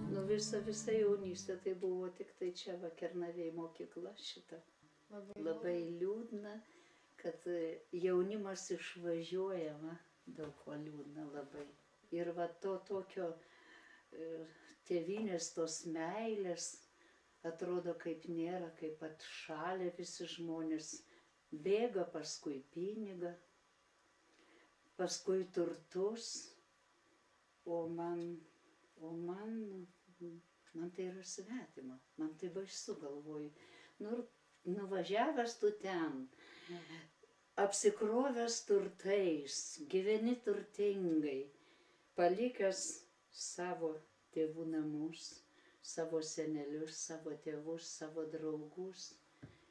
Nu, visa jaunystė tai buvo tik tai čia va Kernavėj mokykla šita. Labai liūdna, kad jaunimas išvažiuoja, va, daug ko liūdna labai. Ir va to tokio tėvynės, tos meilės, atrodo kaip nėra, kaip atšalę visi žmonės. Bėga paskui pinigą, paskui turtus, o man tai yra svetima, man tai baisu, galvoju. Nu, nuvažiavęs tu ten, apsikrovęs turtais, gyveni turtingai, palikęs savo tėvų namus, savo senelius, savo tėvus, savo draugus,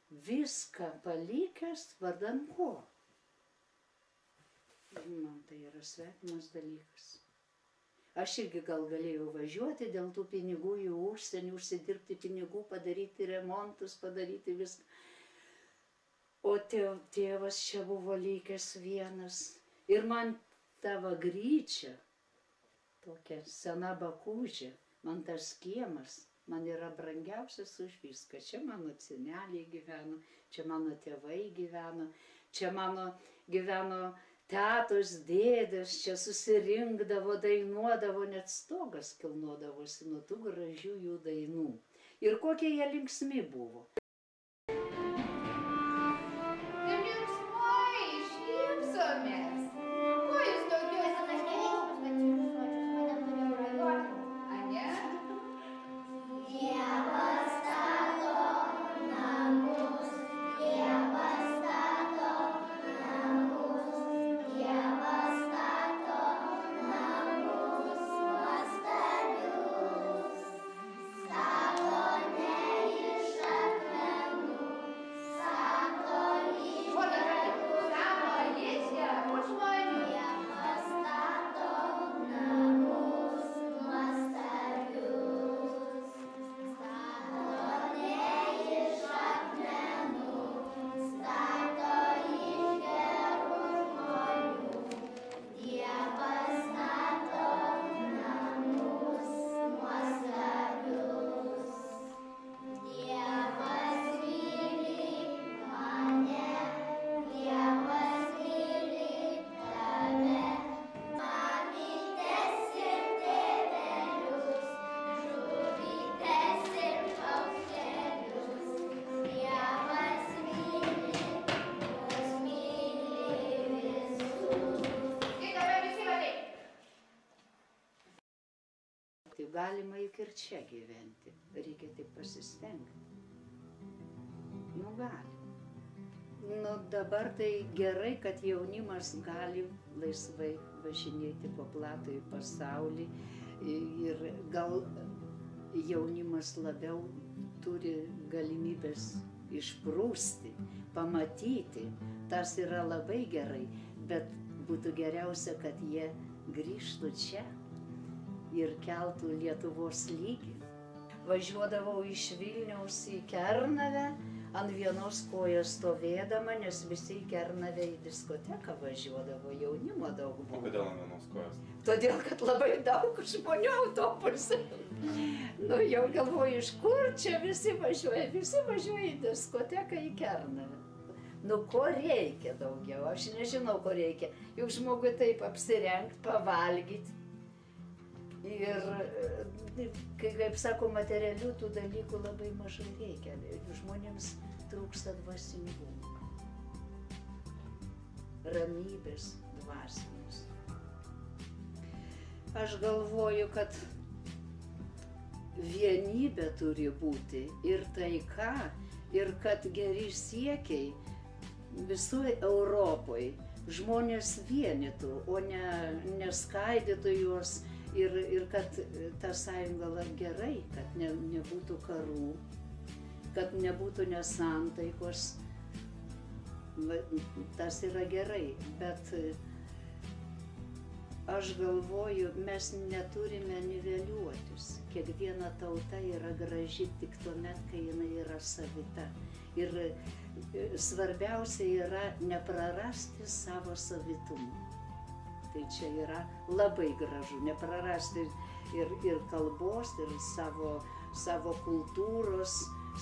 viską palikęs vardan ko? Man tai yra svetimas dalykas. Aš irgi gal galėjau važiuoti dėl tų pinigų į užsienį, užsidirbti pinigų, padaryti remontus, padaryti viską. O tėvas čia buvo likęs vienas. Ir man ta Vagryčia, tokia sena bakūžė, man tas kiemas, man yra brangiausias už viską. Čia mano seneliai gyveno, čia mano tėvai gyveno, čia mano gyveno tetos, dėdės, čia susirinkdavo, dainuodavo, net stogas kilnodavosi nuo tų gražių jų dainų. Ir kokie jie linksmi buvo. Ir linksmai, šypsomės. Ko jūs daugiau Ane? Dievas stato namus, Dievas stato namus, Dievas stato namus nuostabius. Stato ne iš akmenų, stato iš Savo jis gerų žmonių. Dievas stato namus nuostabius. Stato ne iš akmenų, stato iš gerų žmonių. Dievas stato namus nuostabius. Dievas myli mane, Dievas myli tave. Mamytes ir tėvelius, žuvytes ir paukštelius. Dievas myli, mus myli visus. Tai dabar visi vadai. Tai galima juk ir čia gyventi, reikia tik pasistengti. Nu gali. Nu dabar tai gerai, kad jaunimas gali laisvai važinėti po platųjį pasaulį ir gal jaunimas labiau turi galimybės išprūsti, pamatyti. Tas yra labai gerai, bet būtų geriausia, kad jie grįžtų čia ir keltų Lietuvos lygį. Važiuodavau iš Vilniaus į Kernavę, ant vienos kojos stovėdama, nes visi į Kernavę į diskoteką važiuodavo, jaunimo daug O buvo. kodėl ant vienos kojos? Todėl, kad labai daug žmonių autobuse. Nu, jau galvoju, iš kur čia visi važiuoja į diskoteką į Kernavę. Nu, ko reikia daugiau, aš nežinau, ko reikia. Juk žmogui taip apsirengti, pavalgyti. Ir, kaip sako, materialių tų dalykų labai mažai reikia. Žmonėms trūksta dvasingumo, ramybės dvasinės. Aš galvoju, kad vienybė turi būti ir taika, ir kad geri siekiai visoje Europoje žmonės vienytų, o ne skaidytų juos. Ir kad ta sąjunga gerai, kad nebūtų karų, kad nebūtų nesantaikos, tas yra gerai, bet aš galvoju, mes neturime niveliuotis. Kiekviena tauta yra graži tik tuomet, kai jinai yra savita. Ir svarbiausia yra neprarasti savo savitumo. Tai čia yra labai gražu, neprarasti ir kalbos, ir savo kultūros,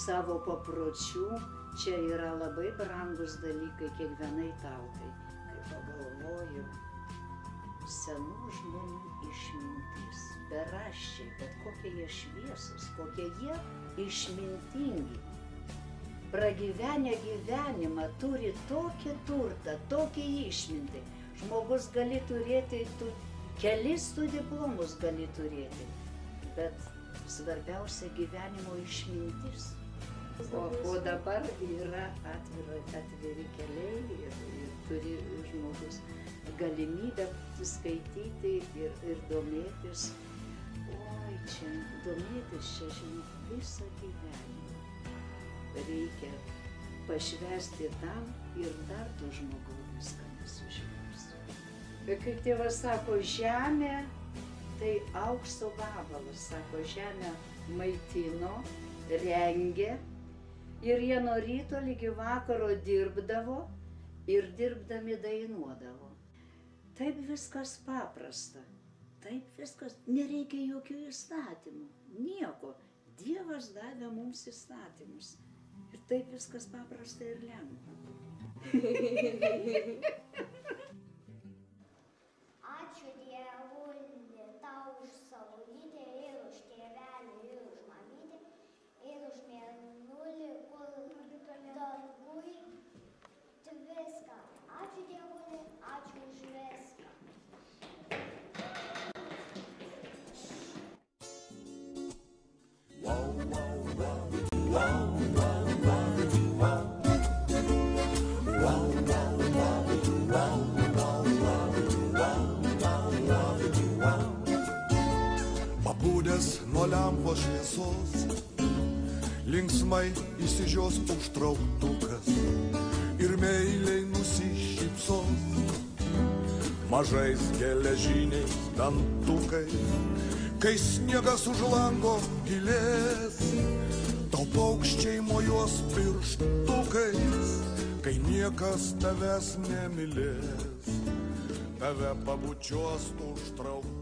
savo papročių. Čia yra labai brangus dalykai kiekvienai tautai. Kai pagalvoju, senų žmonių išmintis, beraščiai, bet kokie jie šviesus, kokie jie išmintingi. Pragyvenę gyvenimą turi tokį turtą, tokį išmintį. Žmogus gali turėti, kelis diplomus gali turėti, bet svarbiausia gyvenimo išmintis. O dabar yra atviri keliai ir turi žmogus galimybę skaityti ir domėtis. Oi, čia domėtis, čia žinau, visą gyvenimą. Reikia pašvęsti tam ir dar tų žmogų viską nesužinos. Kaip tėvas sako, žemė tai aukso gabalas, sako, žemė maitino, rengė ir jie nuo ryto ligi vakaro dirbdavo ir dirbdami dainuodavo. Taip viskas paprasta, taip viskas, nereikia jokių įstatymų, nieko. Dievas davė mums įstatymus. Ir taip viskas paprasta ir lengva. Ačiū Dievuliui tau už saulytę ir už tėvelį ir už mamytę ir už mėnulį, kur danguj viską. Ačiū Dievuliui, ačiū už viską. Pabudęs nuo lempos šviesos, linksmai įsižios užtrauktukas ir meiliai nusišypsos mažais geležiniais dantukais. Kai sniegas už lango gilės, tau paukščiai mojuos pirštukais. Kai niekas tavęs nemylės, tave pabučiuos užtrauktukas.